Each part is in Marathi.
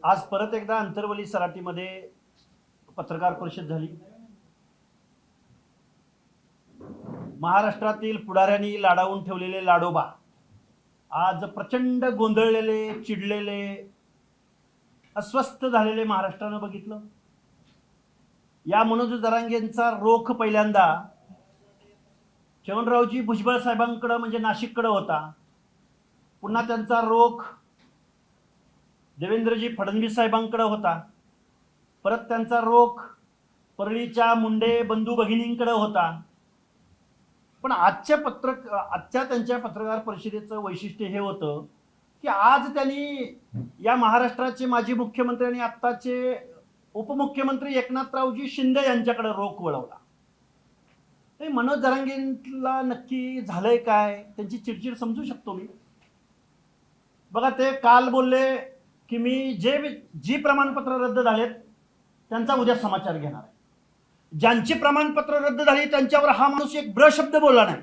आज परत एकदा अंतरवली सराटीमध्ये पत्रकार परिषद झाली। महाराष्ट्रातील पुढाऱ्यांनी लाडावून ठेवलेले लाडोबा आज प्रचंड गोंधळलेले, चिडलेले, अस्वस्थ झालेले महाराष्ट्रानं बघितलं। या मनोज जरांगेंचा रोख पहिल्यांदा चव्हाणरावजी भुजबळ साहेबांकडे म्हणजे नाशिककडे होता। पुन्हा त्यांचा रोख देवेंद्रजी फडणवीस साहेबांकडे होता। परत त्यांचा रोख परळीच्या मुंडे बंधू भगिनींकडे होता। पण आजच्या त्यांच्या पत्रकार परिषदेचं वैशिष्ट्य हे होतं की आज त्यांनी या महाराष्ट्राचे माजी मुख्यमंत्री आणि आत्ताचे उपमुख्यमंत्री एकनाथरावजी शिंदे यांच्याकडे रोख वळवला। ते मनोज जरांगेंना नक्की झालंय काय, त्यांची चिडचिड समजू शकतो मी। बघा, ते काल बोलले की मी जी प्रमाणपत्र रद्द झालेत त्यांचा उद्या समाचार घेणार आहे। ज्यांची प्रमाणपत्र रद्द झाली त्यांच्यावर हा माणूस एक ब्र शब्द बोलला नाही।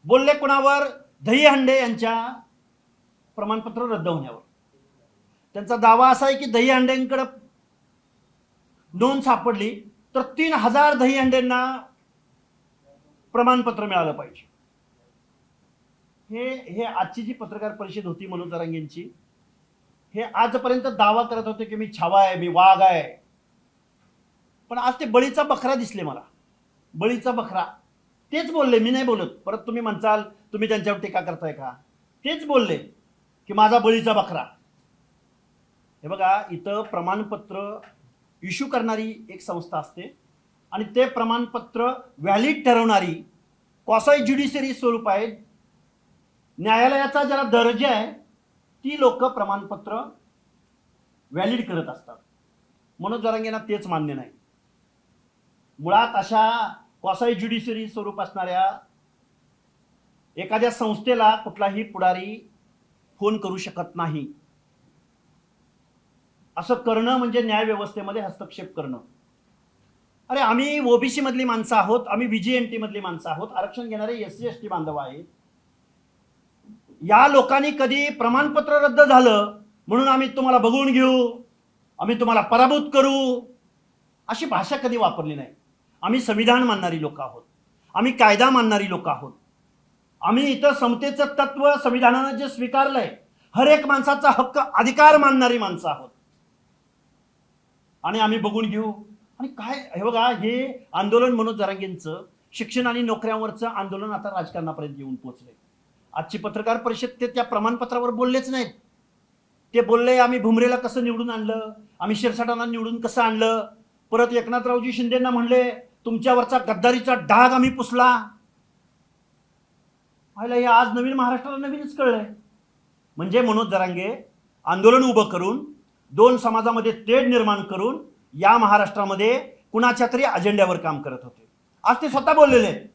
बोलले कुणावर? दहीहंडे यांच्या प्रमाणपत्र रद्द होण्यावर। त्यांचा दावा असा आहे की दहीहंडेंकडे नोंद सापडली तर 3000 दहीहंडेंना प्रमाणपत्र मिळालं पाहिजे। हे आजची जी पत्रकार परिषद होती मनोज जरांगेंची, हे आजपर्यंत दावा करत होते की मी छावा आहे, मी वाघ आहे। पण आज ते बळीचा बकरा दिसले मला, बळीचा बकरा। तेच बोलले, मी नाही बोलत। परत तुम्ही म्हणसाल तुम्ही त्यांच्यावर टीका करताय का, तेच बोलले की माझा बळीचा बकरा। हे बघा, इथं प्रमाणपत्र इश्यू करणारी एक संस्था असते आणि ते प्रमाणपत्र व्हॅलिड ठरवणारी क्वासाई ज्युडिशरी स्वरूप आहे, न्यायालयाचा ज्याला दर्जा आहे, ती लोक प्रमाणपत्र व्हॅलिड करत असतात। मनोज जरांगेंना तेच मान्य नाही। मुळात अशा क्वासाई ज्युडिशरी स्वरूप असणाऱ्या एखाद्या संस्थेला कुठलाही पुढारी फोन करू शकत नाही। असं करणं म्हणजे न्याय व्यवस्थेमध्ये हस्तक्षेप करणं। अरे, आम्ही ओबीसी मधली माणसं आहोत, आम्ही व्हीजीएनटी मधली माणसं आहोत, आरक्षण घेणारे एससी एसटी बांधव आहेत। या लोकांनी कधी प्रमाणपत्र रद्द झालं म्हणून आम्ही तुम्हाला बघून घेऊ, आम्ही तुम्हाला पराभूत करू, अशी भाषा कधी वापरली नाही। आम्ही संविधान मानणारी लोक आहोत, आम्ही कायदा मानणारी लोक आहोत, आम्ही इथं समतेचं तत्व संविधानानं जे स्वीकारलंय, हर एक माणसाचा हक्क अधिकार मानणारी माणसं आहोत आणि आम्ही बघून घेऊ। आणि काय हे बघा, हे आंदोलन मनोज जरांगेंचं शिक्षण आणि नोकऱ्यांवरचं आंदोलन आता राजकारणापर्यंत येऊन पोहोचले। आजची पत्रकार परिषद ते त्या प्रमाणपत्रावर बोललेच नाहीत। ते बोलले आम्ही भुमरेला कसं निवडून आणलं, आम्ही शिरसाटांना निवडून कसं आणलं। परत एकनाथरावजी शिंदेंना म्हणले तुमच्यावरचा गद्दारीचा डाग आम्ही पुसला। हे आज नवीन महाराष्ट्राला नवीनच कळलंय। म्हणजे मनोज जरांगे आंदोलन उभं करून, दोन समाजामध्ये तेढ निर्माण करून या महाराष्ट्रामध्ये कुणाच्या तरी अजेंड्यावर काम करत होते। आज ते स्वतः बोललेले आहेत।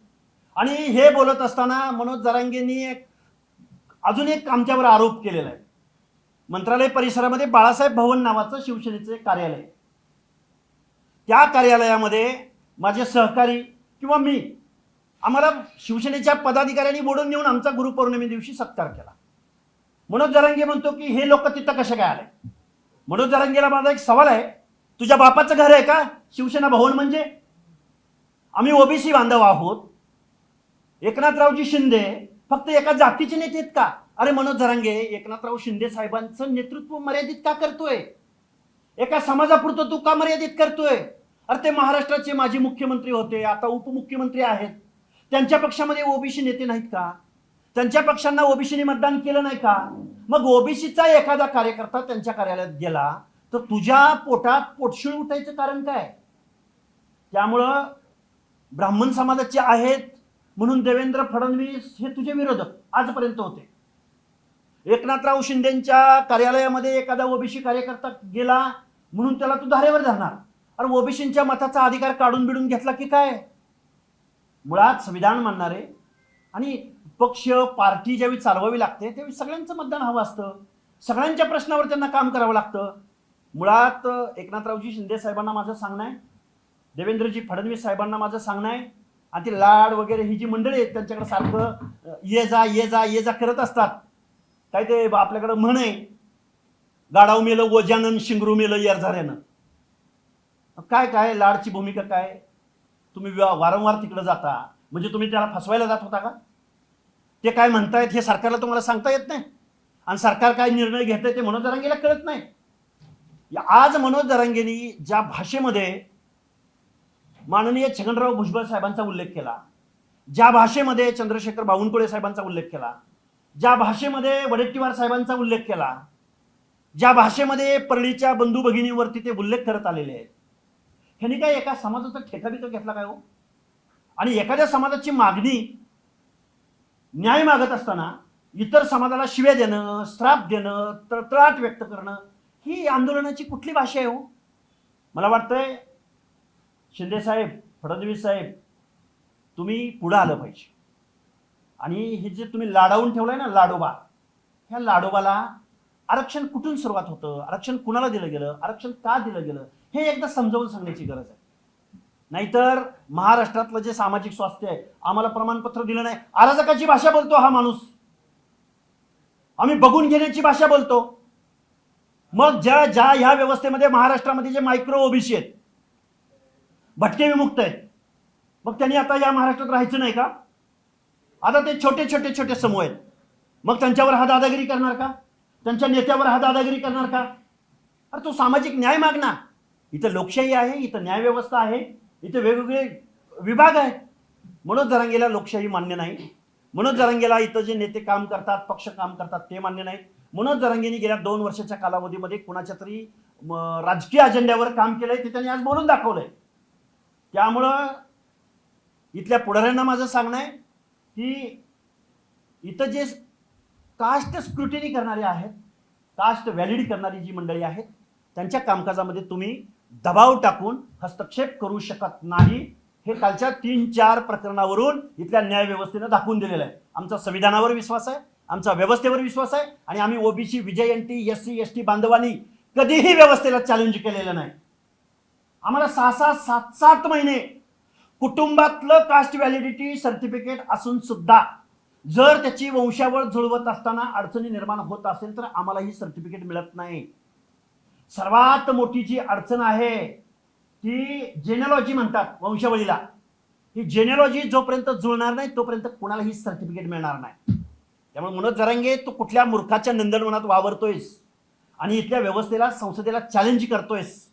आणि हे बोलत असताना मनोज जरांगेंनी अजून एक आमच्यावर आरोप केलेला आहे। मंत्रालय परिसरामध्ये बाळासाहेब भवन नावाचं शिवसेनेचं एक कार्यालय आहे। त्या कार्यालयामध्ये माझे सहकारी किंवा मी, आम्हाला शिवसेनेच्या पदाधिकाऱ्यांनी बोलून नेऊन आमचा गुरुपौर्णिमे दिवशी सत्कार केला। मनोज जरांगे म्हणतो की हे लोक तिथं कसे काय आले। मनोज जरांगेला माझा एक सवाल आहे, तुझ्या बापाचं घर आहे का शिवसेना भवन म्हणजे? आम्ही ओबीसी बांधव आहोत। एकनाथरावजी शिंदे फक्त एका जातीचे नेते आहेत का? अरे मनोज जरांगे, एकनाथराव शिंदे साहेबांचं नेतृत्व मर्यादित का करतोय? एका समाजापुरतं तू का मर्यादित करतोय? अरे ते महाराष्ट्राचे माजी मुख्यमंत्री होते, आता उपमुख्यमंत्री आहेत। त्यांच्या पक्षामध्ये ओबीसी नेते नाहीत का? त्यांच्या पक्षांना ओबीसीने मतदान केलं नाही का? मग ओबीसीचा एखादा कार्यकर्ता त्यांच्या कार्यालयात गेला तर तुझ्या पोटात पोटशिळ उठायचं कारण काय? त्यामुळं ब्राह्मण समाजाचे आहेत म्हणून देवेंद्र फडणवीस हे तुझे विरोधक आजपर्यंत होते। एकनाथराव शिंदेंच्या कार्यालयामध्ये एखादा ओबीसी कार्यकर्ता गेला म्हणून त्याला तू धारेवर धरणार? अरे ओबीसींच्या मताचा अधिकार काढून बिडून घेतला की काय? मुळात संविधान मानणारे आणि पक्ष पार्टी ज्यावेळी चालवावी लागते त्यावेळी सगळ्यांचं मतदान हवं असतं, सगळ्यांच्या प्रश्नावर त्यांना काम करावं लागतं। मुळात एकनाथरावजी शिंदे साहेबांना माझं सांगणं आहे, देवेंद्रजी फडणवीस साहेबांना माझं सांगणं आहे, आणि ती लाड वगैरे ही जी मंडळी आहेत त्यांच्याकडे सारखं ये जा ये जा ये जा करत असतात। काय ते आपल्याकडे म्हण आहे गाडाव मेलं ओजानं, शिंगरू मेलं येरझाऱ्यानं. काय काय लाडची भूमिका काय? तुम्ही वारंवार तिकडे जाता, म्हणजे तुम्ही त्याला फसवायला जात होता का? ते काय म्हणतायत हे सरकारला तुम्हाला सांगता येत नाही, आणि सरकार काय निर्णय घेतय ते मनोज जरांगेला कळत नाही. आज मनोज जरांगेंनी ज्या भाषेमध्ये माननीय छगनराव भुजबळ साहेबांचा उल्लेख केला, ज्या भाषेमध्ये चंद्रशेखर बावनकुळे साहेबांचा उल्लेख केला, ज्या भाषेमध्ये वडेट्टीवार साहेबांचा उल्लेख केला, ज्या भाषेमध्ये परळीच्या बंधू भगिनीवरती ते उल्लेख करत आलेले आहेत, ह्यांनी काय एका समाजाचा ठेका बिका घेतला काय हो? आणि एखाद्या समाजाची मागणी, न्याय मागत असताना इतर समाजाला शिव्या देणं, श्राप देणं, तळतळाट व्यक्त करणं, ही आंदोलनाची कुठली भाषा आहे हो? मला वाटतंय शिंदे साहेब, फडणवीस साहेब, तुम्ही पुढे आलं पाहिजे. आणि हे जे तुम्ही लाडावून ठेवलंय ना लाडोबा, ह्या लाडोबाला आरक्षण कुठून सुरुवात होतं, आरक्षण कुणाला दिलं गेलं, आरक्षण का दिलं गेलं, हे एकदा समजावून सांगण्याची गरज आहे. नाहीतर महाराष्ट्रातलं जे सामाजिक स्वास्थ्य आहे, आम्हाला प्रमाणपत्र दिलं नाही, अराजकाची भाषा बोलतो हा माणूस, आम्ही बघून घेण्याची भाषा बोलतो. मग ज्या ज्या ह्या व्यवस्थेमध्ये महाराष्ट्रामध्ये जे मायक्रो ओबीसी आहेत, भटके विमुक्त आहेत, मग त्यांनी आता या महाराष्ट्रात राहायचं नाही का? आता ते छोटे छोटे छोटे समूह आहेत, मग त्यांच्यावर हा दादागिरी करणार का? त्यांच्या नेत्यावर हा दादागिरी करणार का? अरे तो सामाजिक न्याय माग ना. इथं लोकशाही आहे, इथं न्याय व्यवस्था आहे, इथे वेगवेगळे विभाग आहेत. मनोज जरांगेला लोकशाही मान्य नाही. मनोज जरांगेला इथं जे नेते काम करतात, पक्ष काम करतात ते मान्य नाही. मनोज जरांगेंनी गेल्या 2 वर्षाच्या कालावधीमध्ये कुणाच्या तरी राजकीय अजेंड्यावर काम केलंय, ते त्यांनी आज बोलून दाखवलंय. त्यामुळं इथल्या पुढाऱ्यांना माझं सांगणं आहे की इथं जे कास्ट स्क्रुटिनी करणारे आहेत, कास्ट व्हॅलिड करणारी जी मंडळी आहेत, त्यांच्या कामकाजामध्ये तुम्ही दबाव टाकून हस्तक्षेप करू शकत नाही. हे कालच्या 3-4 प्रकरणावरून इथल्या न्याय व्यवस्थेनं दाखवून दिलेलं आहे. आमचा संविधानावर विश्वास आहे, आमचा व्यवस्थेवर विश्वास आहे, आणि आम्ही ओबीसी, विजयंती, SC ST बांधवांनी कधीही व्यवस्थेला चॅलेंज केलेलं नाही. आम्हाला 6-6, 7-7 महिने कुटुंबातलं कास्ट व्हॅलिडिटी सर्टिफिकेट असून सुद्धा जर त्याची वंशावळ जुळवत असताना अडचणी निर्माण होत असेल तर आम्हाला ही सर्टिफिकेट मिळत नाही. सर्वात मोठी जी अडचण आहे ती जेनेलॉजी म्हणतात वंशावळीला. ही जेनेलॉजी जोपर्यंत जुळणार नाही तोपर्यंत कुणाला ही सर्टिफिकेट मिळणार नाही. त्यामुळे मनोज जरांगे, तू कुठल्या मूर्खाच्या नंदनवनात वावरतोयस आणि इथल्या व्यवस्थेला, संसदेला चॅलेंज करतोयस.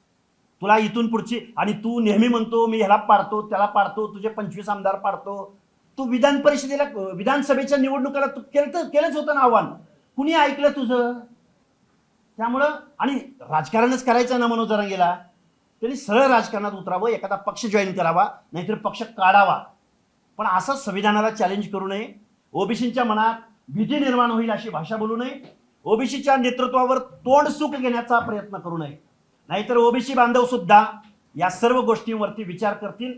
तुला इथून पुढची, आणि तू नेहमी म्हणतो मी ह्याला पाडतो त्याला पाडतो, तुझे 25 आमदार पाडतो. तू विधान परिषदेला, विधानसभेच्या निवडणुकीला तू केलंच होतं ना आव्हान, कुणी ऐकलं तुझं? त्यामुळं, आणि राजकारणच करायचं ना मनोज जरांगेला, त्यांनी सरळ राजकारणात उतरावं, एखादा पक्ष जॉईन करावा, नाहीतर पक्ष काढावा. पण असं संविधानाला चॅलेंज करू नये. ओबीसींच्या मनात भीती निर्माण होईल अशी भाषा बोलू नये. ओबीसीच्या नेतृत्वावर तोंडसुख घेण्याचा प्रयत्न करू नये. नाहीतर ओबीसी बांधव सुद्धा या सर्व गोष्टींवरती विचार करतील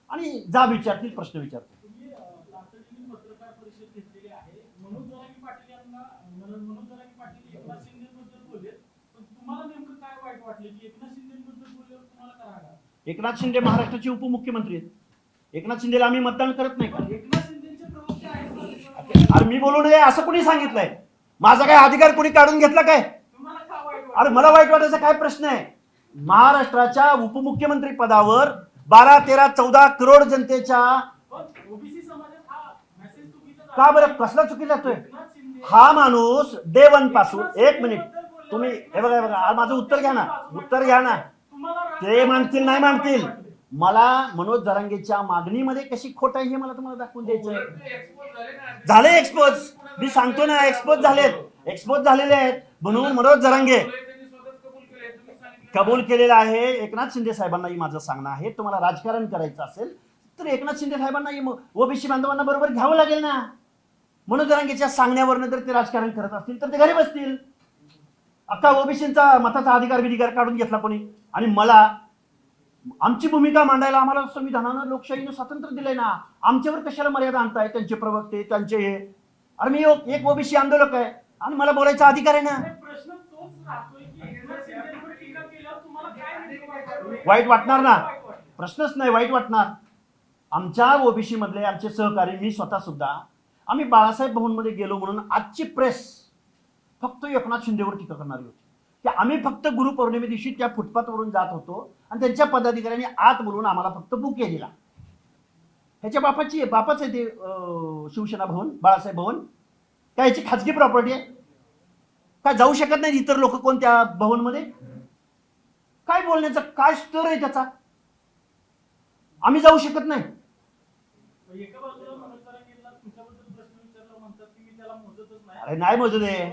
आणि जा विचारतील, प्रश्न विचारतील. पत्रकार परिषद घेतलेली आहे. मनोज जरांगे पाटील एकनाथ शिंदेबद्दल बोलले, पण तुम्हाला नेमकं काय वाईट वाटलं की एकनाथ शिंदेबद्दल बोलल्यावर तुम्हाला काय राग? एकनाथ शिंदे महाराष्ट्राचे उपमुख्यमंत्री आहेत. एकनाथ शिंदेला आम्ही मतदान करत नाही का? एकनाथ शिंदेचे प्रवक्ते आहेत. अरे मी बोलू नये असं कुणी सांगितलंय? माझा काय अधिकार कुणी काढून घेतला काय? तुम्हाला का वाईट वाटलं? अरे मला वाईट वाटायचा काय प्रश्न आहे? महाराष्ट्राच्या उपमुख्यमंत्री पदावर 12, 13, 14 करोड जनतेच्या, ओबीसी समाजात हा मेसेज चुकीचा का बरं कसला चुकीचा जातोय? एकनाथ शिंदे हा माणूस डे 1 पासून, एक मिनिट तुम्ही हे बघा, माझं उत्तर घ्या ना, उत्तर घ्या ना. ते मानतील नाही मानतील, मला मनोज जरांगेच्या मागणीमध्ये कशी खोट आहे हे मला तुम्हाला दाखवून द्यायचंय. झाले एक्सपोज, मी सांगतो ना, एक्सपोज झालेले आहेत. म्हणून मनोज जरांगे कबूल केलेला आहे. एकनाथ शिंदे साहेबांनाही माझं सांगणं आहे, तुम्हाला राजकारण करायचं असेल तर एकनाथ शिंदे साहेबांनाही ओबीसी बांधवांना बरोबर घ्यावं लागेल ना. मनोज जरांगेच्या सांगण्यावरनं जर ते राजकारण करत असतील तर ते घरी बसतील. अख्खा ओबीसींचा मताचा अधिकार काढून घेतला कोणी, आणि मला आमची भूमिका मांडायला आम्हाला संविधानानं, लोकशाहीनं स्वातंत्र्य दिलंय ना. आमच्यावर कशाला मर्यादा आणताय? त्यांचे प्रवक्ते, त्यांचे हे. अरे मी एक ओबीसी आंदोलक आहे आणि मला बोलायचा अधिकार आहे ना. प्रश्न तोच राहतोय की एकनाथ शिंदेवर टीका केल्यावर तुम्हाला काय वाटतं? वाईट वाटणार ना, प्रश्नच नाही, वाईट वाटणार. आमच्या ओबीसी मधले आमचे सहकारी, मी स्वतः सुद्धा, आम्ही बाळासाहेब भवनमध्ये गेलो म्हणून आजची प्रेस फक्त एकनाथ शिंदेवर टीका करणारी होती. की आम्ही फक्त गुरुपौर्णिमे दिवशी त्या फुटपाथवरून जात होतो आणि त्यांच्या पदाधिकाऱ्यांनी आत बोलवून आम्हाला फक्त बुके दिला. ह्याच्या बापाच आहे ते शिवसेना भवन, बाळासाहेब भवन. काय याची खाजगी प्रॉपर्टी आहे? काय जाऊ शकत नाही इतर लोक कोण त्या भवनमध्ये? काय बोलण्याचा काय स्तर आहे त्याचा? आम्ही जाऊ शकत नाही. एका बाजूला मनोज जरांगेला तुमच्याबद्दल प्रश्न विचारला, म्हणतात की मी त्याला मोजतच नाही. अरे नाही मोजू दे.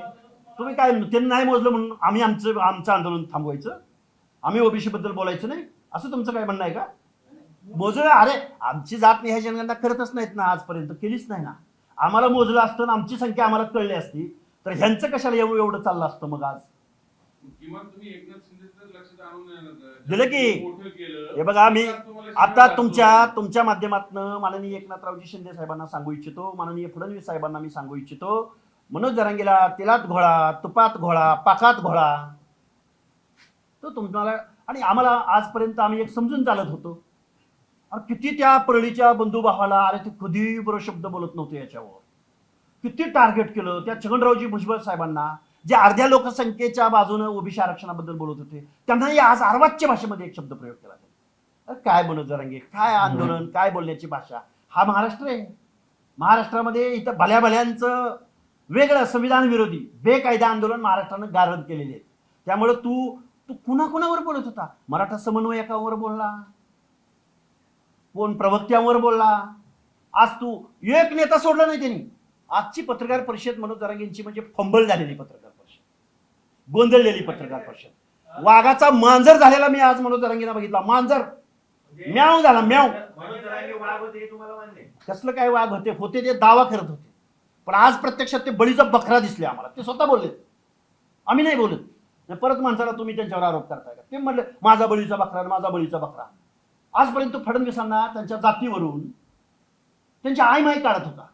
तुम्ही काय त्यांनी नाही मोजलं म्हणून आम्ही आमचं आंदोलन थांबवायचं? आम्ही ओबीसी बद्दल बोलायचं नाही असं तुमचं काय म्हणणं आहे का? मोजलं. अरे आमची जात निहाय जनगणना करतच नाहीत ना, आजपर्यंत केलीच नाही ना. आम्हाला मोजलं असतं ना, आमची संख्या आम्हाला कळली असती तर ह्यांचं कशाला एवढं चाललं असतं मग आज? किमान तुम्ही एकनाथ शिंदेचं लक्षात आणून दिलं की. मोठं केलं. हे बघा, मी तुम्हाला आता शिवाय तुमच्या माध्यमातून माननीय एकनाथरावजी शिंदे साहेबांना सांगू इच्छितो, माननीय फडणवीस साहेबांना मी सांगू इच्छितो, मनोज जरांगेला तेलात घोळा, तुपात घोळा, पाकात घोळा. तो तुम्हाला आणि आम्हाला आजपर्यंत आम्ही एक समजून चालत होतो. अरे किती त्या परळीच्या बंधुभावाला, अरे ते कधी बरं शब्द बोलत नव्हते याच्यावर. किती टार्गेट केलं त्या छगनरावजी भुजबळ साहेबांना, जे अर्ध्या लोकसंख्येच्या बाजूने ओबीसी आरक्षणाबद्दल बोलत होते, त्यांनाही आज अर्वाच्य भाषेमध्ये एक शब्द प्रयोग केला. अरे काय मनोज जरांगे, काय आंदोलन, काय बोलण्याची भाषा? हा महाराष्ट्र आहे. महाराष्ट्रामध्ये इथं भल्या भल्यांचं वेगळं संविधान विरोधी बेकायदा आंदोलन महाराष्ट्रानं गारद केलेले आहेत. त्यामुळे तू कुणाकुणावर बोलत होता? मराठा समन्वयकावर बोलला, कोण प्रवक्त्यांवर बोलला. आज तू एक नेता सोडला नाही त्यांनी. आजची पत्रकार परिषद मनोज जरांगेंची म्हणजे फंबल झालेली पत्रकार परिषद, गोंधळलेली पत्रकार परिषद. वाघाचा मांजर झालेला मी आज मनोज जरांगेंना बघितला. मांजर म्याव झाला, म्याव. कसलं काय वाघ होते ते दावा करत होते, पण आज प्रत्यक्षात ते बळीचा बकरा दिसले आम्हाला. ते स्वतः बोलले, आम्ही नाही बोलत. परत माणसाला तुम्ही त्यांच्यावर आरोप करताय का? ते म्हणले माझा बळीचा बकरा, माझा बळीचा बकरा. आजपर्यंत फडणवीसांना त्यांच्या जातीवरून त्यांची आयमाई काढत होता.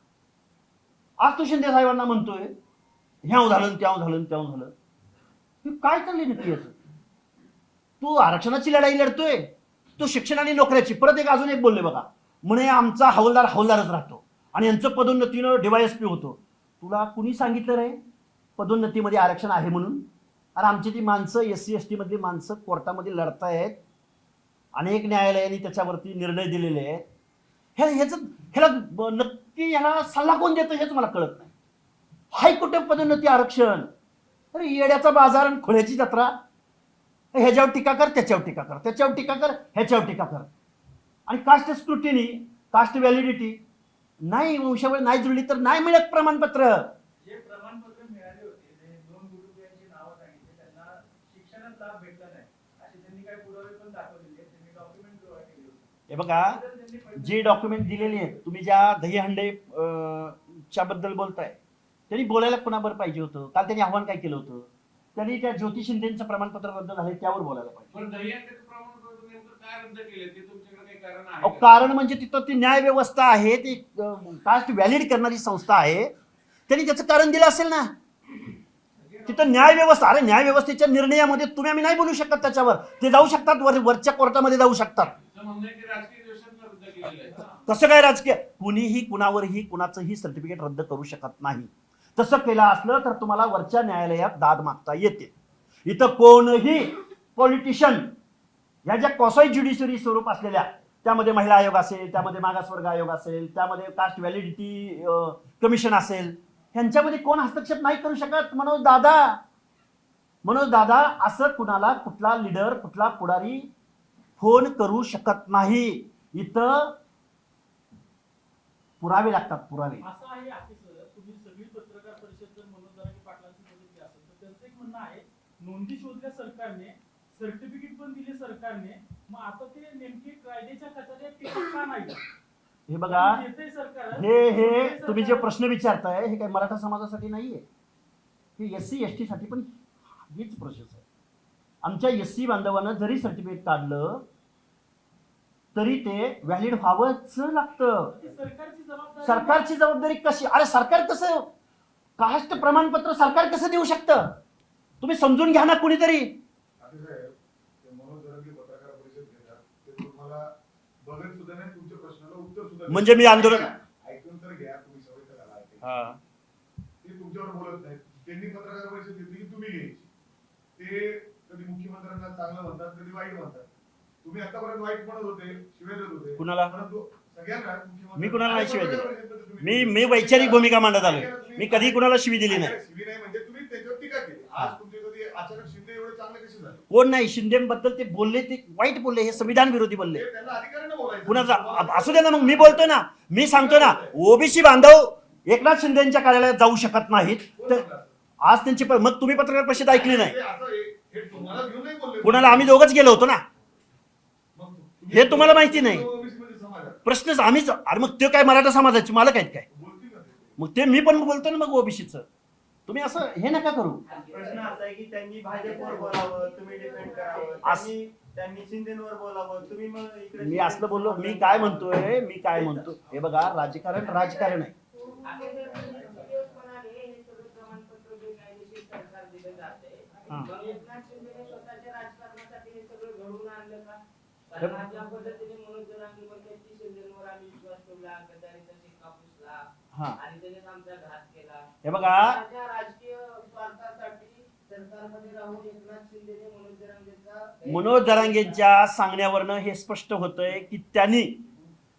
आज तो शिंदे साहेबांना म्हणतोय ह्याव झालं, त्याव झालं, त्याव झालं. काय चालली नक्की याचं? तू आरक्षणाची लढाई लढतोय, तो शिक्षण आणि नोकऱ्याची. परत अजून एक बोलले बघा, म्हणे आमचा हवालदारच राहतो आणि यांचं पदोन्नतीनं DYSP होतो. तुला कुणी सांगितलं रे पदोन्नतीमध्ये आरक्षण आहे म्हणून? अरे आमची ती माणसं SC ST मधली माणसं कोर्टामध्ये लढतायत, अनेक न्यायालयांनी त्याच्यावरती निर्णय दिलेले आहेत. ह्याला नक्की ह्याला सल्ला कोण देतं हेच मला कळत नाही. हायकोर्ट पदोन्नती आरक्षण, अरे येड्याचा बाजार आणि खुळ्याची जत्रा. ह्याच्यावर टीका कर, त्याच्यावर टीका कर, त्याच्यावर टीका कर, ह्याच्यावर टीका कर. आणि कास्ट स्क्रुटिनी, कास्ट व्हॅलिडिटी नाही, वंशावळ नाही जुळली तर नाही मिळत प्रमाणपत्र. जे प्रमाणपत्र मिळाले होते, जे 2 कुटुंबियांची नावं सांगितले, त्यांना शिक्षणात लाभ भेटला नाही असे त्यांनी काही पुरावे पण दाखवलेले आहेत. त्यांनी डॉक्युमेंट गोळा केले होते. हे बघा, जी डॉक्युमेंट दिलेली आहेत, तुम्ही ज्या दहीहंडे च्या बद्दल बोलताय, त्यांनी बोलायला कोणाबरोबर पाहिजे होतं? काल त्यांनी आव्हान काय केलं होतं? त्यांनी त्या ज्योती शिंदेचं प्रमाणपत्र रद्द झाले त्यावर बोलायला पाहिजे. पण दहीहंडीचं प्रमाणपत्र नेमकं काय रद्द केलं ते तुमच्याकडे काही कारण आहे अहो, का? कारण म्हणजे तिथं ती न्याय व्यवस्था आहे, ती कास्ट व्हॅलिड करणारी संस्था आहे. त्यांनी त्याचं कारण दिलं असेल ना. तिथं न्याय व्यवस्था, अरे न्याय व्यवस्थेच्या निर्णयामध्ये तुम्ही आम्ही नाही बोलू शकत. त्याच्यावर ते जाऊ शकतात, वरच्या कोर्टामध्ये जाऊ शकतात. असं म्हणणं आहे की राजकीय द्वेषानं रद्द केलेलं आहे. कसं काय राजकीय? कुणीही कुणावरही कुणाचंही सर्टिफिकेट रद्द करू शकत नाही. तसं केलं असलं तर तुम्हाला वरच्या न्यायालयात दाद मागता येते. इथं कोणही पॉलिटिशियन ह्या ज्या कॉसाई ज्युडिशरी स्वरूप असलेल्या, त्यामध्ये महिला आयोग असेल, त्यामध्ये मागासवर्ग आयोग असेल, त्यामध्ये कास्ट व्हॅलिडिटी कमिशन असेल, ह्यांच्यामध्ये कोण हस्तक्षेप नाही करू शकत. मनोज दादा असं कुणाला कुठला लीडर, कुठला पुढारी फोन करू शकत नाही. इथं पुरावे लागतात, पुरावे. असं आहे सर, तुम्ही सगळी पत्रकार परिषद जर मनोज जरांगे पाटलांची बघितली असेल तर त्यांचं एक म्हणणं आहे, नोंदी शोधल्या सरकारने, सर्टिफिकेट पण दिले सरकारने, मग आता ते नेमके कायद्याच्या कचाऱ्यात टिकत का नाही? हे बघा, हे तुम्ही जे प्रश्न विचारताय हे काही मराठा समाजासाठी नाहीये, हे SC ST साठी पण हीच प्रोसेस आहे. आमच्या SC बांधवांना जरी सर्टिफिकेट काढलं तरी ते व्हॅलिड व्हावंच लागतं. सरकारची जबाबदारी कशी? अरे सरकार कसं कास्ट प्रमाणपत्र सरकार कसं देऊ शकतं? तुम्ही समजून घ्या ना कुणीतरी. म्हणजे मी आंदोलन ऐकून तर घ्या, तुम्ही सवय तर घाला. हा, ते तुमच्यावर बोलत नाहीत. त्यांनी पत्रकार परिषद घेतली की तुम्ही घ्यायची. ते ते कधी मुख्यमंत्र्यांना चांगलं म्हणतात कधी वाईट म्हणतात. तुम्ही आतापर्यंत वाईट म्हणत होते, शिव्या देत होते. कुणाला? परंतु सगळ्यांना मुख्यमंत्री- मी कुणाला नाही शिव्या दिल्या. पत्रकार परिषदेमध्ये मी तुम्ही- वैचारिक भूमिका मांडत आलोय. मी कधी कुणाला शिवी दिली नाही. शिवी नाही म्हणजे तुम्ही त्याच्यावर टीका केली. आज तुमचे कधी अचानक शिंदे एवढे चांगले कसे झाले? कोण नाही, शिंदेबद्दल ते बोलले, ते वाईट बोलले, हे संविधान विरोधी बोलले. ते त्यांना अधिकार आहे ना बोलायचं. कुणाचा असू दे ना, मग मी बोलतोय ना, मी सांगतो ना, ओबीसी बांधव एकनाथ शिंदेच्या कार्यालयात जाऊ शकत नाहीत. कोण तर बोलणार? आज त्यांची मग तुम्ही पत्रकार परिषद ऐकली नाही. ते असं हे तुम्हाला घेऊन नाही बोलले. कुणाला? आम्ही दोघंच गेलो होतो ना. मग तुम्ही- हे तुम्हाला माहिती नाही. OBC मध्ये समाजात प्रश्नच आम्हीच. अरे मग ते काय मराठा समाजाचे मालक आहेत काय? बोलतील ना ते. मग ते मी पण बोलतो ना, मग ओबीसीचं. तुम्ही असं हे नका करू. प्रश्न असा आहे की त्यांनी भाजपवर बोलावं, तुम्ही डिपेंड करावं, त्यांनी शिंदेवर बोलावं, तुम्ही मग इकडे मी असलं बोललो. मी काय म्हणतो, हे बघा, राजकारण राजकारण आहे. हा. हा. हे बघा, मनोज जरांगेंच्या सांगण्यावरनं हे स्पष्ट होतंय की त्यांनी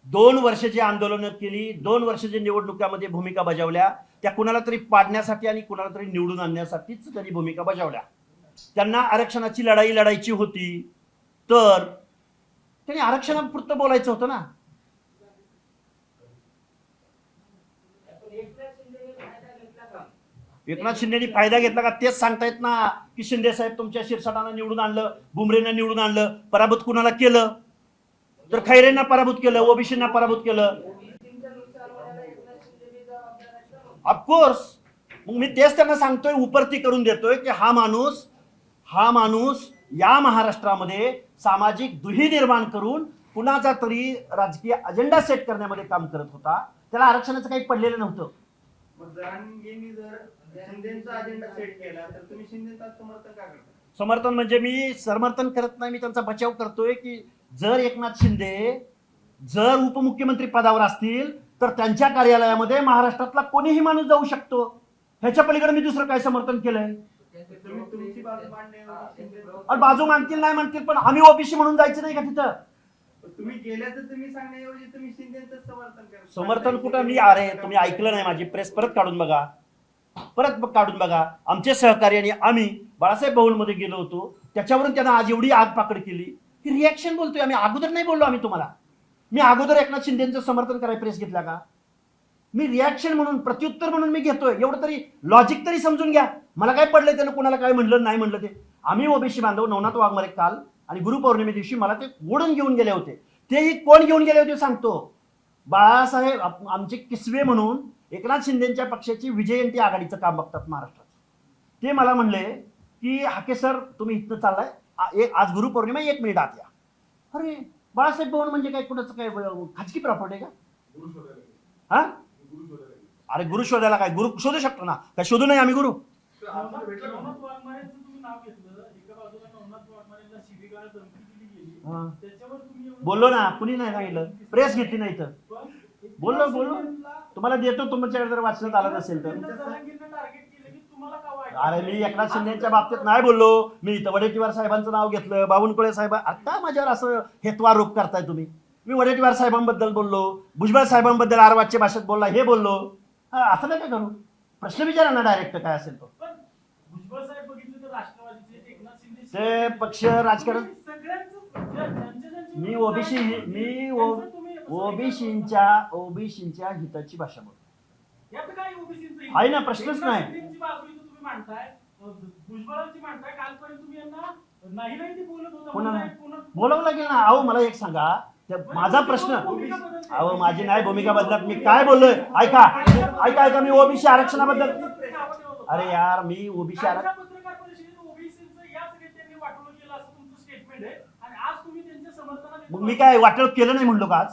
2 वर्ष जे आंदोलनं केली, 2 वर्ष जे निवडणुकामध्ये भूमिका बजावल्या, त्या कुणाला तरी पाडण्यासाठी आणि कुणाला तरी निवडून आणण्यासाठीच त्यांनी भूमिका बजावल्या. त्यांना आरक्षणाची लढाई लढायची होती, तर त्यांनी आरक्षणापुरतं बोलायचं होतं ना. एकनाथ शिंदेनी फायदा घेतला का? तेच सांगतायत ना की शिंदे साहेब तुमच्या शिरसाटानं निवडून आणलं, बुमरेनं निवडून आणलं. पराभूत कुणाला केलं? तर खैरेंना पराभूत केलं, ओबीसींना पराभूत केलं. ऑफकोर्स. मग मी तेच त्यांना सांगतोय, उपरती करून देतोय की हा माणूस या महाराष्ट्रामध्ये सामाजिक दुही निर्माण करून कुणाचा तरी राजकीय अजेंडा सेट करण्यामध्ये काम करत होता. त्याला आरक्षणाचं काही पडलेलं नव्हतं. मग जरांगेंनी जर शिंदेचा अजेंडा सेट केला तर तुम्ही शिंदेचं समर्थन का करता? समर्थन म्हणजे मी समर्थन करत नाही, मी त्यांचा बचाव करतोय की जर एकनाथ शिंदे जर उपमुख्यमंत्री पदावर असतील तर त्यांच्या कार्यालयामध्ये महाराष्ट्रातला कोणीही माणूस जाऊ शकतो. ह्याच्या पलीकडे मी दुसरं काय समर्थन केलंय? तुम्ही तुमची बाजू मांडण्याऐवजी आणि बाजू मानतील नाही मानतील, पण आम्ही ओबीसी म्हणून जायचं नाही का तिथं? तुम्ही गेल्याचं तुम्ही सांगण्याऐवजी तुम्ही शिंदेचं समर्थन करा. समर्थन कुठं? मी अरे तुम्ही ऐकलं नाही माझी प्रेस, परत काढून बघा. आमचे सहकारी आणि आम्ही बाळासाहेब भवनमध्ये गेलो होतो, त्याच्यावरून त्यांना आज एवढी आग पाकड केली ही रिॲक्शन बोलतोय. आम्ही अगोदर नाही बोललो. मी अगोदर एकनाथ शिंदेचं समर्थन करायला प्रेस घेतला का? मी रिॲक्शन म्हणून, प्रत्युत्तर म्हणून मी घेतोय. एवढं तरी लॉजिक तरी समजून घ्या. मला काय पडलंय त्यानं, कोणाला काय म्हणलं नाही म्हणलं ते. आम्ही ओबीसी बांधव नवनाथ वाघमारे काल आणि गुरुपौर्णिमे दिवशी मला ते ओढून घेऊन गेले होते. तेही कोण घेऊन गेले होते सांगतो. बाळासाहेब आमचे किसवे म्हणून एकनाथ शिंदेच्या पक्षाची विजयंती आघाडीचं काम बघतात महाराष्ट्रात. ते मला म्हणले की हाके सर तुम्ही इथनं चाललाय, आज गुरुपौर्णिमा, 1 मिनिट आत या. अरे बाळासाहेब भवन म्हणजे काय, कुणाचं काय खाजगी प्रॉपर्टी आहे का? गुरु शोधायला गेले. हा? गुरु शोधायला गेले. अरे गुरु शोधायला काय, गुरु शोधू शकतो ना, काय शोधू नाही आम्ही गुरु? तर आम्हाला भेटलं ना. नवनाथ वाघमारेंचं तुम्ही नाव घेतलं, एका बाजूला नवनाथ वाघमारेंना शिवीगाळ धमकी दिली गेली, हा. त्याच्यावर तुम्ही एवढं- बोललो ना, कुणी नाही सांगितलं, प्रेस घेतली नाही तर. पण बोललो शिंदेला- तुम्हाला देतो, तुमच्याकडे जर वाचण्यात आलं नसेल तर. शिंदेला जरांगेंना टार्गेट केलं की तुम्हाला का वाईट अरे मी एकनाथ शिंदेच्या बाबतीत नाही बोललो. मी इथं वडेट्टीवार साहेबांचं नाव घेतलं, बावनकुळे साहेब. आता माझ्यावर असं हेत्वारोप करताय तुम्ही. मी वडेट्टीवार साहेबांबद्दल बोललो, भुजबळ साहेबांबद्दल आरवाच्य भाषेत बोलला, हे बोललो. असं नका करू. प्रश्न विचारा ना डायरेक्ट काय असेल तो. पण भुजबळ साहेब बघितलं तर राष्ट्रवादीचे, एकनाथ शिंदे ते पक्ष राजकारण. सगळ्यांचं मी ओबीसींच्या हिताची भाषा बोलतो. यात काय ओबीसीचं आहे ना, प्रश्नच नाही. शिंदेची बाजू इथं तुम्ही मांडताय, भुजबळांची मांडताय. कालपर्यंत तुम्ही यांना नाही ते बोलत होता. कोणाला? पुन्हा- बोलावं लागेल ना. अहो मला एक सांगा, माझा प्रश्न, अहो माझी नाही भूमिका बदलत. मी काय बोललोय ऐका मी ओबीसी आरक्षणाबद्दल. अरे यार मी ओबीसी कालच्या पत्रकार परिषदेत ओबीसीचं याच नेत्यांनी वाटोळं केलं असं तुमचं स्टेटमेंट आहे, आणि आज तुम्ही त्यांच्या समर्थनात मग मी काय वाटलं केलं नाही म्हणलो का आज?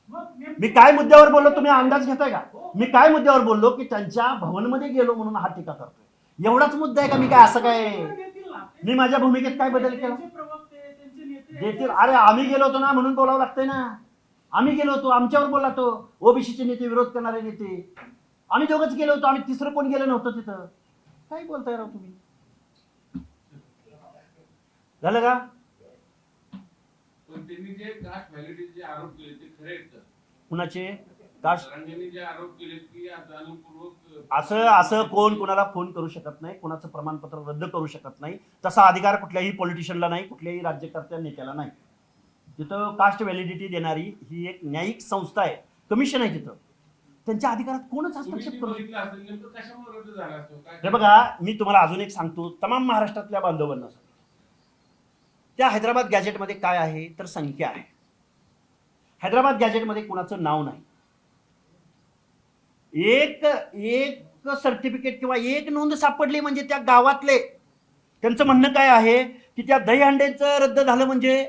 मग नेमकं- मी काय मुद्द्यावर बोललो तुम्ही अंदाज घेताय का? मी काय मुद्द्यावर बोललो की त्यांच्या भवनमध्ये गेलो म्हणून हा टीका करतोय, एवढाच मुद्दा आहे का? मी काय असं काय, देतील ना. मी माझ्या भूमिकेत काय बदल केला? त्यांचे प्रवक्ते, त्यांचे नेते देतील. अरे आम्ही गेलो होतो ना म्हणून बोलावं लागतंय ना. आम्ही गेलो होतो, आमच्यावर बोलला तो. ओबीसीचे नेते, विरोध करणारे नेते, आम्ही दोघंच गेलो होतो. आम्ही तिसरं कोण गेलो नव्हतं तिथं. काय बोलताय राव तुम्ही? झालं का? पण त्यांनी जे कास्ट व्हॅलिडिटीचे आरोप केले ते खरे आहेत का? कुणाचे कास्ट? जरांगेंनी जे आरोप केले की जाणीवपूर्वक असं कोण कुणाला फोन करू शकत नाही, कुणाचं प्रमाणपत्र रद्द करू शकत नाही. तसा अधिकार कुठल्याही पॉलिटिशियनला नाही, कुठल्याही राज्यकर्त्या नेत्याला नाही. तिथं कास्ट व्हॅलिडिटी देणारी ही एक न्यायिक संस्था आहे, कमिशन आहे. तिथं त्यांच्या अधिकारात कोणच तुम्ही हस्तक्षेप जे करू बघितलं असेल नेमकं कशामुळे रद्द झाला असतो हे काय? बघा, मी तुम्हाला अजून एक सांगतो तमाम महाराष्ट्रातल्या बांधवांना. त्या हैदराबाद गॅजेटमध्ये काय आहे तर संख्या आहे. हैदराबाद गॅजेटमध्ये कुणाचं नाव नाही. एक सर्टिफिकेट किंवा एक नोंद सापडली म्हणजे त्या गावातले, त्यांचं म्हणणं काय आहे की त्या दहीहंडेचं रद्द झालं म्हणजे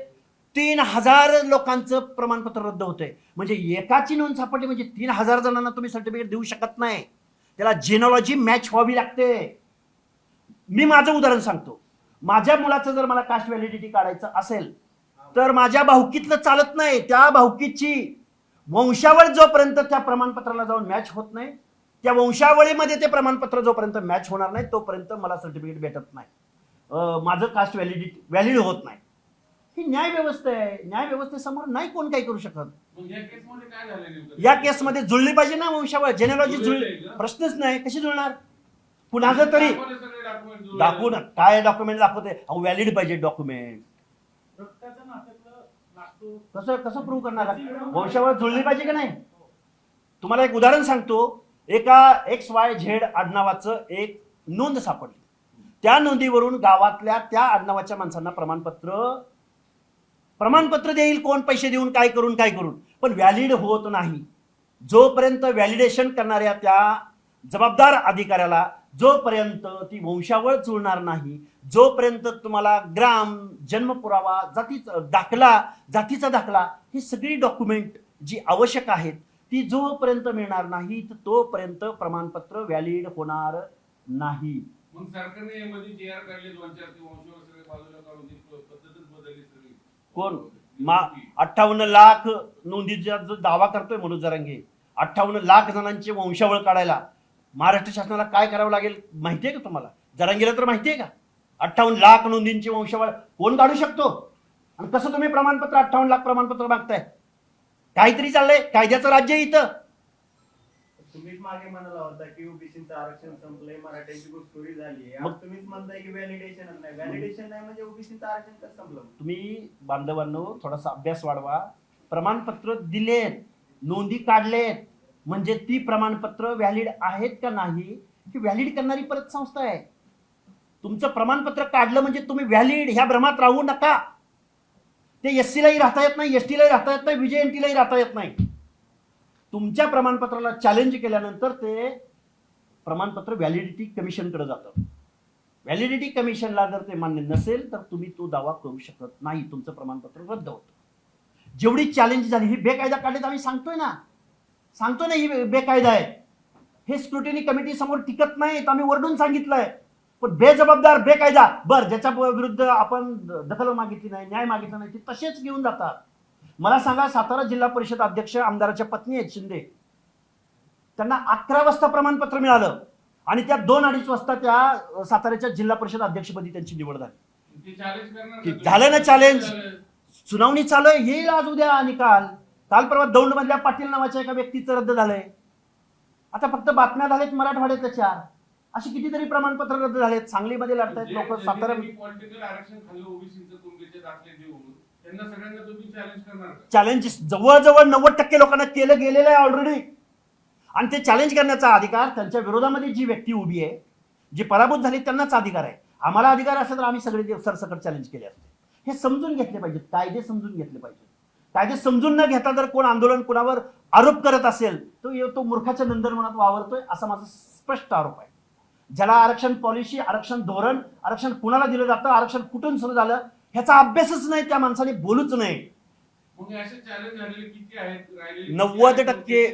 3000 लोकांचं प्रमाणपत्र रद्द होतंय. म्हणजे एकाची नोंद सापडली म्हणजे 3000 जणांना तुम्ही सर्टिफिकेट देऊ शकत नाही. त्याला जेनॉलॉजी मॅच व्हावी लागते. मी माझं उदाहरण सांगतो. माझ्या मुलाचं जर मला कास्ट व्हॅलिडिटी काढायचं असेल तर माझ्या भाऊकीतलं चालत नाही. त्या भाऊकीची वंशावळ जोपर्यंत त्या प्रमाणपत्राला जाऊन मॅच होत नाही, त्या वंशावळीमध्ये ते प्रमाणपत्र जोपर्यंत मॅच होणार नाही तोपर्यंत मला सर्टिफिकेट भेटत नाही. माझं कास्ट व्हॅलिडिटी व्हॅलिड होत नाही. ही न्याय व्यवस्था आहे. न्याय व्यवस्थेसमोर नाही कोण काही करू शकत. मग या केसमध्ये काय झालं नेमकं? या केसमध्ये जुळली पाहिजे ना वंशावळ, जेनेलॉजी जुळली. प्रश्नच नाही, कशी जुळणार? कुणाचं तरी दाखवले सगळे डॉक्युमेंट जुळले. दाखवून काय डॉक्युमेंट दाखवते? अहो व्हॅलिड पाहिजे डॉक्युमेंट. रक्ताच्या नात्यातलं लागतो. कसं कसं प्रूव्ह करणार? वंशावळ जुळली पाहिजे का नाही? तुम्हाला एक उदाहरण सांगतो. एका XYZ आडनावाचं एक नोंद सापडली. त्या नोंदीवरून गावातल्या त्या आडनावाच्या माणसांना प्रमाणपत्र देईल कोण, पैसे देऊन काय करून, पण व्हॅलिड होत नाही. जोपर्यंत व्हॅलिडेशन करणाऱ्या त्या जबाबदार अधिकाऱ्याला जोपर्यंत ती वंशावळ जुळणार नाही, जोपर्यंत तुम्हाला ग्राम, जन्म पुरावा, जातीचा दाखला ही सगळी डॉक्युमेंट जी आवश्यक आहेत ती जोपर्यंत मिळणार नाही तोपर्यंत प्रमाणपत्र व्हॅलिड होणार नाही. मग सरकारने यामध्ये JR काढले 2-4 ते वंशावळ सगळे बाजूला काढून ती पद्धतच बदलली सगळी. कोण 58 लाख नोंदीचा जो दावा करतोय मनोज जरांगे, 58 लाख जणांची वंशावळ काढायला महाराष्ट्र शासनाला काय करावं लागेल माहितीये का तुम्हाला? जरांगेला तर माहितीये का? 58 लाख नोंदींची वंशावळ कोण काढू शकतो? आणि कसं तुम्ही प्रमाणपत्र 58 लाख प्रमाणपत्र मागताय? काहीतरी चाललंय. कायद्याचं राज्य इथं. तुम्हीच मागे म्हणाला होता की ओबीसीचं आरक्षण संपलंय, मराठ्यांची घुसखोरी झाली. मग आज तुम्हीच म्हणताय की व्हॅलिडेशन नाही. व्हॅलिडेशन नाही म्हणजे ओबीसीचं आरक्षण कसं संपलं? तुम्ही बांधवांनो थोडासा अभ्यास वाढवा. प्रमाणपत्र दिलेत, नोंदी काढलेत म्हणजे ती प्रमाणपत्र व्हॅलिड आहेत का नाही ही व्हॅलिड करणारी परत संस्था आहे. तुमचं प्रमाणपत्र काढलं म्हणजे तुम्ही व्हॅलिड ह्या भ्रमात राहू नका. ते SC-लाही राहता येत नाही, ST-लाही राहता येत नाही, VJNT-लाही राहता येत नाही. तुमच्या प्रमाणपत्राला चॅलेंज केल्यानंतर ते प्रमाणपत्र व्हॅलिडिटी कमिशनकडे जातं. व्हॅलिडिटी कमिशनला जर ते मान्य नसेल तर तुम्ही तो दावा करू शकत नाही. तुमचं प्रमाणपत्र रद्द होतं. जेवढी चॅलेंज झाली ही बेकायदा काढलीत आम्ही सांगतोय ना ही बेकायदा आहे. हे स्क्रुटिनी कमिटी समोर टिकत नाहीत, आम्ही वरडून सांगितलंय. पण बेजबाबदार बेकायदा ज्याच्या विरुद्ध आपण दखल मागितली नाही, न्याय मागितला नाही, ते तसेच घेऊन जातात. मला सांगा, सातारा जिल्हा परिषद अध्यक्ष आमदाराच्या पत्नी आहेत शिंदे, त्यांना 11 वाजता प्रमाणपत्र मिळालं आणि त्या 2-2:30 वाजता त्या साताऱ्याच्या जिल्हा परिषद अध्यक्षपदी त्यांची निवड झाली. ते चॅलेंज करणार की का? झालं ना चॅलेंज? सुनावणी चालू आहे, येईल आज उद्या निकाल. काल परवा दौंड मधल्या पाटील नावाच्या एका व्यक्तीचं रद्द झालंय. आता फक्त बातम्या झाल्यात मराठवाड्यातल्या 4, अशी कितीतरी प्रमाणपत्र रद्द झालेत. सांगलीमध्ये लढतायत लोक. सातारा पॉलिटिकल आरक्षण खाल्लं ओबीसीचं तुमचे दाखले देऊन त्यांना सगळ्यांना तुम्ही चॅलेंज करणार का? चॅलेंज जवळजवळ 90% लोकांना केलं गेलेलं आहे ऑलरेडी. आणि ते चॅलेंज करण्याचा अधिकार त्यांच्या विरोधामध्ये जी व्यक्ती उभी आहे, जी पराभूत झाली त्यांनाच अधिकार आहे. आम्हाला अधिकार असेल तर आम्ही सगळे सरसकट चॅलेंज केले असते. हे समजून घेतले पाहिजेत, कायदे समजून घेतले पाहिजेत. कायदे समजून न घेता जर कोण आंदोलन कुणावर आरोप करत असेल तो मूर्खाच्या नंदनवनात वावरतोय असा माझा स्पष्ट आरोप आहे. ज्याला आरक्षण पॉलिसी, आरक्षण धोरण, आरक्षण कुणाला दिलं जातं, आरक्षण कुठून सुरू झालं ह्याचा अभ्यासच नाही, त्या माणसाने बोलूच नाही. मग असे चॅलेंज झालेले किती आहेत? राहिलेले 90%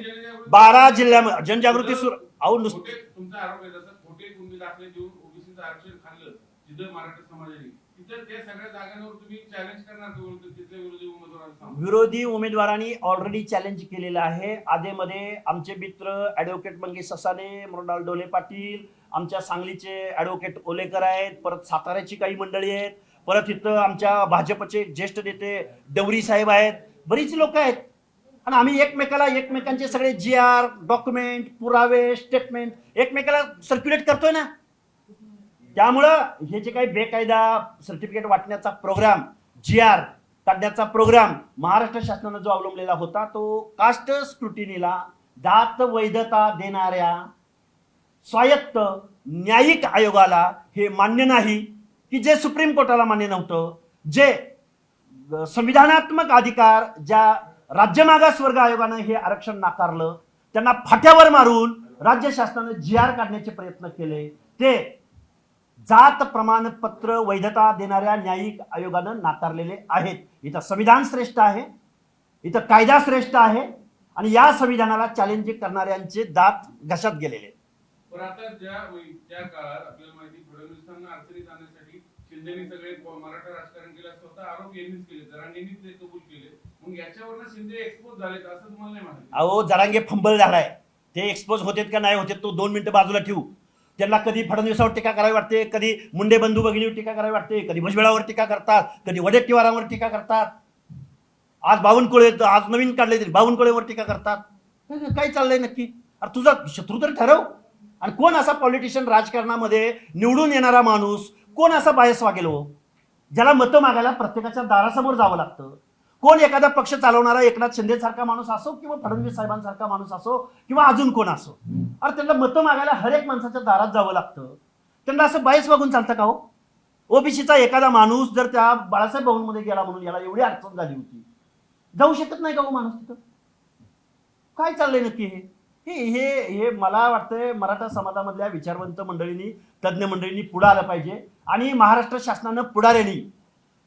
12 जिल्ह्यामध्ये जनजागृती सुरू. अहो नुसते तुमचा आरोप आहे जसं खोटे तुम्ही दाखले देऊन ओबीसीचं आरक्षण खाल्लं जिथं मराठा समाजाने, तिथं त्या सगळ्या जागांवर तुम्ही चॅलेंज करणार का? तिथल्या विरोधी उमेदवारांना विरोधी उमेदवारांनी ऑलरेडी चॅलेंज केलेलं आहे. आधेमध्ये आमचे मित्र ॲडव्होकेट मंगेश ससाने, मृणाल डोले पाटील, आमच्या सांगलीचे ॲडव्होकेट ओलेकर आहेत, परत साताऱ्याची काही मंडळी आहेत, परत इथं आमच्या भाजपचे ज्येष्ठ नेते डवरी साहेब आहेत, बरीच लोक आहेत. आणि आम्ही एकमेकांचे सगळे GR, डॉक्युमेंट, पुरावे, स्टेटमेंट एकमेकाला सर्क्युलेट करतोय ना. त्यामुळं हे जे काही बेकायदा सर्टिफिकेट वाटण्याचा प्रोग्राम, GR काढण्याचा प्रोग्राम महाराष्ट्र शासनानं जो अवलंबलेला होता, तो कास्ट स्क्रुटिनीला, जात वैधता देणाऱ्या स्वायत्त न्यायिक आयोगाला हे मान्य नाही, की जे सुप्रीम कोर्टाला मान्य नव्हतं, जे संविधानात्मक अधिकार ज्या राज्य मागास वर्ग आयोगानं हे आरक्षण नाकारलं, त्यांना फाट्यावर मारून राज्य शासनानं GR काढण्याचे प्रयत्न केले, ते जात प्रमाणपत्र वैधता देणाऱ्या न्यायिक आयोगानं नाकारलेले आहेत. इथं संविधान श्रेष्ठ आहे, इथं कायदा श्रेष्ठ आहे, आणि या संविधानाला चॅलेंज करणाऱ्यांचे दात घशात गेलेले. पण आता त्या काळात आपल्याला माहिती, फडणवीसांना अडचणीत आणण्यासाठी शिंदेनी सगळे मराठा राजकारण केलं, स्वतः आरोप यांनीच केले, जरांगेंनीच ते कबूल केले. मग याच्यावरनं शिंदे एक्सपोज झालेत असं तुम्हाला नाही माहिती? अहो, जरांगे फंबल झालाय. ते एक्सपोज होतेत का नाही होते तो 2 मिनिटं बाजूला ठेवू. त्यांना कधी फडणवीसावर टीका करावी वाटते, कधी मुंडे बंधू भगिनीवर टीका करावी वाटते, कधी भुजबळावर टीका करतात, कधी वडेट्टीवारांवर टीका करतात. आज बावनकुळे, आज नवीन काढले तरी बावनकुळेवर टीका करतात. काय चाललंय नक्की? अरे तुझा शत्रू तर ठरव. आणि कोण असा पॉलिटिशियन राजकारणामध्ये निवडून येणारा माणूस, कोण असा बायस वागेल हो, ज्याला मतं मागायला प्रत्येकाच्या दारासमोर जावं लागतं? कोण एखादा पक्ष चालवणारा एकनाथ शिंदे सारखा माणूस असो, किंवा फडणवीस साहेबांसारखा माणूस असो, किंवा अजून कोण असो, अरे त्यांना मतं मागायला हर एक माणसाच्या दारात जावं लागतं. त्यांना असं बायस वागून चालतं का हो? ओबीसीचा एखादा माणूस जर त्या बाळासाहेब भवनमध्ये गेला म्हणून याला एवढी अडचण झाली होती, जाऊ शकत नाही का हो माणूस तिथं? काय चाललंय नक्की हे हे हे मला वाटतंय मराठा समाजामधल्या विचारवंत मंडळींनी, तज्ज्ञ मंडळींनी पुढे आलं पाहिजे. आणि महाराष्ट्र शासनानं पुढाऱ्यांनी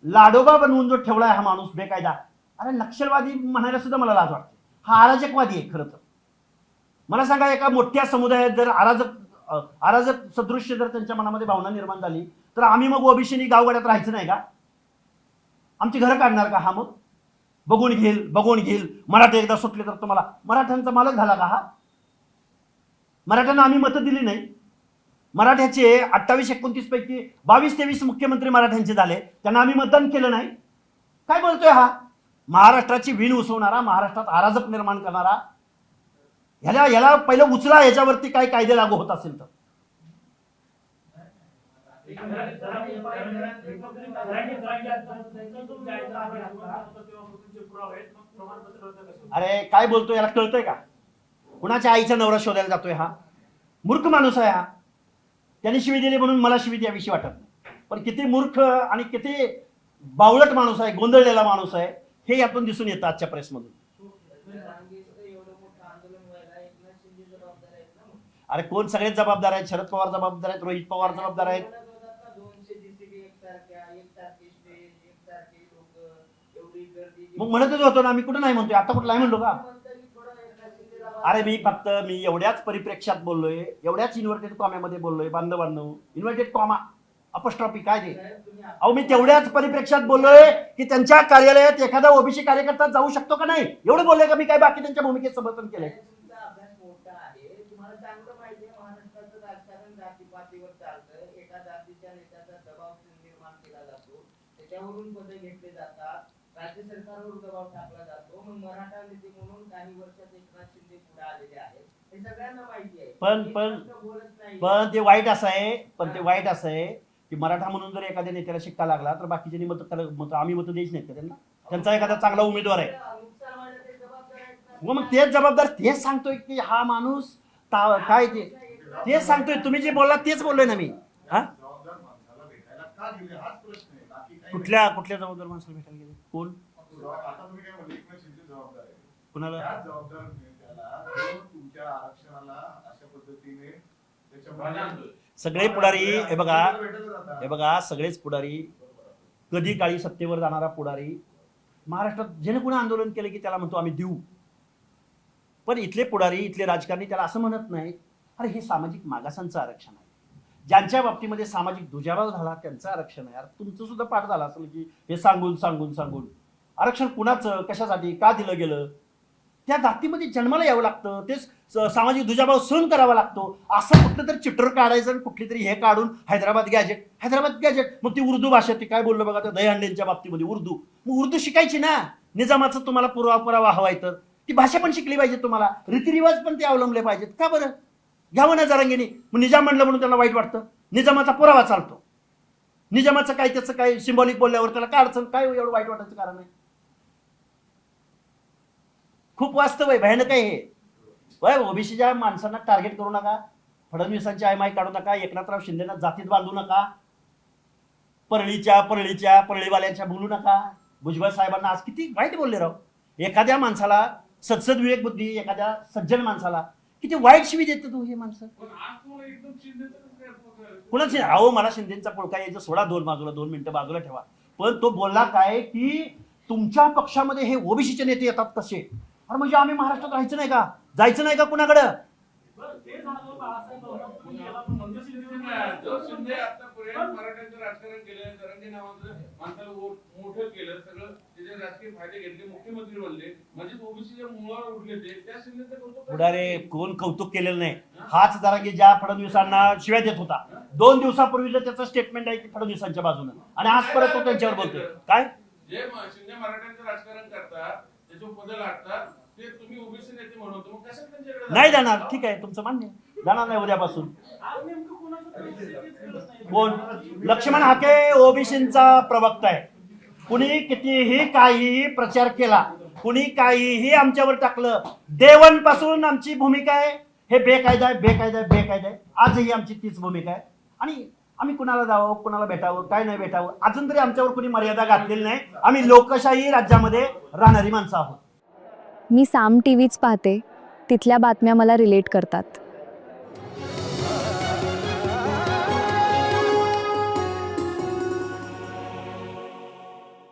लाडोबा बनवून जो ठेवलाय हा माणूस बेकायदा, अरे नक्षलवादी म्हणायला सुद्धा मला लाज वाटते. हा अराजकवादी आहे खरं तर. मला सांगा, एका मोठ्या समुदायात जर अराजक सदृश्य जर त्यांच्या मनामध्ये भावना निर्माण झाली, तर आम्ही मग ओबीसीनी गावगाड्यात राहायचं नाही का? आमची घरं काढणार का हा? मग बघून घेईल मराठे एकदा सुटले तर तुम्हाला मराठ्यांचा मालक झाला का हा? मराठ्यांना आम्ही मतं दिली नाही. मराठ्याचे 28-29 पैकी 22-23 मुख्यमंत्री मराठ्यांचे झाले, त्यांना आम्ही मतदान केलं नाही. काय बोलतोय हा? महाराष्ट्राची वीण उसवणारा, महाराष्ट्रात अराजक निर्माण करणारा. याला पहिलं उचला, याच्यावरती काय कायदे लागू होत असेल तर. अरे काय बोलतोय, याला कळतंय का? कुणाच्या आईचा नवरा शोधायला जातोय हा? मूर्ख माणूस आहे हा. त्यांनी शिवी दिली म्हणून मला शिवी द्यावीशी वाटत नाही. पण किती मूर्ख आणि किती बावळट माणूस आहे, गोंधळलेला माणूस आहे, हे यातून दिसून येतं आजच्या प्रेसमधून. अरे कोण सगळेच जबाबदार आहेत? शरद पवार जबाबदार आहेत, रोहित पवार जबाबदार आहेत. मग म्हणतच होतो ना, मी कुठं नाही म्हणतोय, आता कुठं नाही म्हणलो का? अरे मी एवढ्याच परिप्रेक्ष्यात बोललोय, एवढ्याच इन्व्हर्टेड कॉम्यामध्ये बोललोय. बांधव इन्व्हर्टेड कॉमा अपस्ट्रॉफी काय ते? अहो, मी तेवढ्याच परिप्रेक्ष्यात बोललोय की त्यांच्या कार्यालयात एखादा ओबीसी कार्यकर्ता जाऊ शकतो का नाही, एवढं बोललोय का मी? काय बाकी त्यांच्या भूमिकेत समर्थन केलंय? एका जातीच्या नेत्याचा दबाव निर्माण केला जातो, त्याच्यावरून पदे घेतले जातात, राज्य सरकारवर दबाव टाकला जातो. मग मराठा नेते म्हणून काही वर्षात एकनाथ शिंदे पुढे आलेले आहेत, हे सगळ्यांना माहिती आहे. पण ते वाईट असं आहे की मराठा म्हणून जर एखाद्या नेत्याला शिक्का लागला तर बाकीच्यांनी मत आम्ही मत द्यायच नाहीत का त्यांना? त्यांचा एखादा चांगला उमेदवार आहे, मग तेच जबाबदार. तेच सांगतोय की हा माणूस काय तेच सांगतोय. तुम्ही जे बोलला तेच बोललोय ना मी. हा, जबाबदार माणसाला भेटायला का गेले हाच प्रश्न आहे, बाकी काही कुठल्या जबाबदार माणसाला भेटायला गेले? कोण? आता तुम्ही काय म्हणले, एकनाथ शिंदे जबाबदार आहे. कुणाला? त्याच जबाबदार त्याला जो तुमच्या आरक्षणाला अशा पद्धतीने त्याच्या सगळे पुढारी हे बघा सगळेच पुढारी, कधी काळी सत्तेवर जाणारा पुढारी महाराष्ट्रात ज्याने कुणा आंदोलन केलं की त्याला म्हणतो आम्ही देऊ. पण इथले पुढारी, इथले राजकारणी त्याला असं म्हणत नाहीत, अरे हे सामाजिक मागासांचं आरक्षण आहे, ज्यांच्या बाबतीमध्ये सामाजिक दुजाभाव झाला त्यांचं आरक्षण आहे. तुमचं सुद्धा पाठ झाला असेल की हे सांगून आरक्षण कुणाचं, कशासाठी, का दिलं गेलं? त्या जातीमध्ये जन्माला यावं लागतं, ते सामाजिक दुजाभाव सहन करावा लागतो. असं कुठलं तरी चिटर काढायचं आणि कुठली तरी हे काढून हैदराबाद गॅजेट, मग ती उर्दू भाषा, ती काय बोललो बघा त्या दहीहंड्यांच्या बाबतीमध्ये उर्दू, मग उर्दू शिकायची ना. निजामाचं तुम्हाला पुरावा हवाय तर ती भाषा पण शिकली पाहिजे, तुम्हाला रीतिरिवाज पण ते अवलंबले पाहिजेत. का बरं घ्यावं ना जरांगेनी? मग निजाम म्हणलं म्हणून त्याला वाईट वाटतं? निजामाचा पुरावा चालतो, निजामाचं काय त्याचं काय सिंबॉलिक बोलल्यावर त्याला काय अडचण, काय एवढं वाईट वाटायचं कारण आहे? खूप वास्तव आहे, भयानक आहे हे. वय ओबीसीच्या माणसांना टार्गेट करू नका, फडणवीसांची आयमाय काढू नका, एकनाथराव शिंदेना जातीत बांधू नका, परळीवाल्यांच्या बोलू नका. भुजबळ साहेबांना आज किती वाईट बोलले राव. एखाद्या माणसाला सद्सद विवेक बुद्धी, एखाद्या सज्जन माणसाला किती वाईट शिवी देतो तू हे माणसं. पण आज तुम्हाला एकदम शिंदेचं कसं काय पोहोचलं? कुणाची अहो मला शिंदेचा पुळका यायचं सोडा, 2 मिनिटं बाजूला ठेवा. पण तो बोलला काय की तुमच्या पक्षामध्ये हे ओबीसीचे नेते येतात कसे? अरे म्हणजे आम्ही महाराष्ट्रात राहायचं नाही का, जायचं नाही का कुणाकडं? बरं, ते झालं बाळासाहेब बरोबर गेला, पण म्हणजे जो शिंदे आतापर्यंत मराठ्यांचं राजकारण केलं, जरांगे नावाचं माणसाला मोठं केलं, सगळं त्याचे राजकीय फायदे घेतले, मुख्यमंत्री बनले, म्हणजे ओबीसीच्या मुळावर उठले ते, त्या शिंदेचं कौतुक पुढारे कोण कौतुक केलेलं नाही. हाच जरांगे ज्या फडणवीसांना शिव्या देत होता, 2 दिवसापूर्वीच त्याचं स्टेटमेंट आहे की फडणवीसांच्या बाजूनं, आणि आज परत तो त्यांच्यावर बोलतोय. काय जे शिंदे मराठ्यांचं राजकारण करतात, त्याचे पद लागतात, ते तुम्ही ओबीसी नेते म्हणतो, मग कशाला त्यांच्याकडे नाही जाणार? ठीक आहे, तुमचं मान्य, जाणार नाही उद्यापासून. आज नेमकं कोणाचं प्रश्न तेच कळत नाही. कोण? लक्ष्मण हाके ओबीसींचा प्रवक्ता आहे. कुणी कितीही काहीही प्रचार केला, कुणी काहीही आमच्यावर टाकलं, देवांपासून आमची भूमिका आहे हे बेकायदा आहे. आजही आमची तीच भूमिका आहे. आणि आम्ही कुणाला जावं, कुणाला भेटावं, काय नाही भेटावं, अजून तरी आमच्यावर कुणी मर्यादा घातलेली नाही. आम्ही लोकशाही राज्यामध्ये राहणारी माणसं आहोत. मी साम टीव्हीच पाहते, तिथल्या बातम्या मला रिलेट करतात.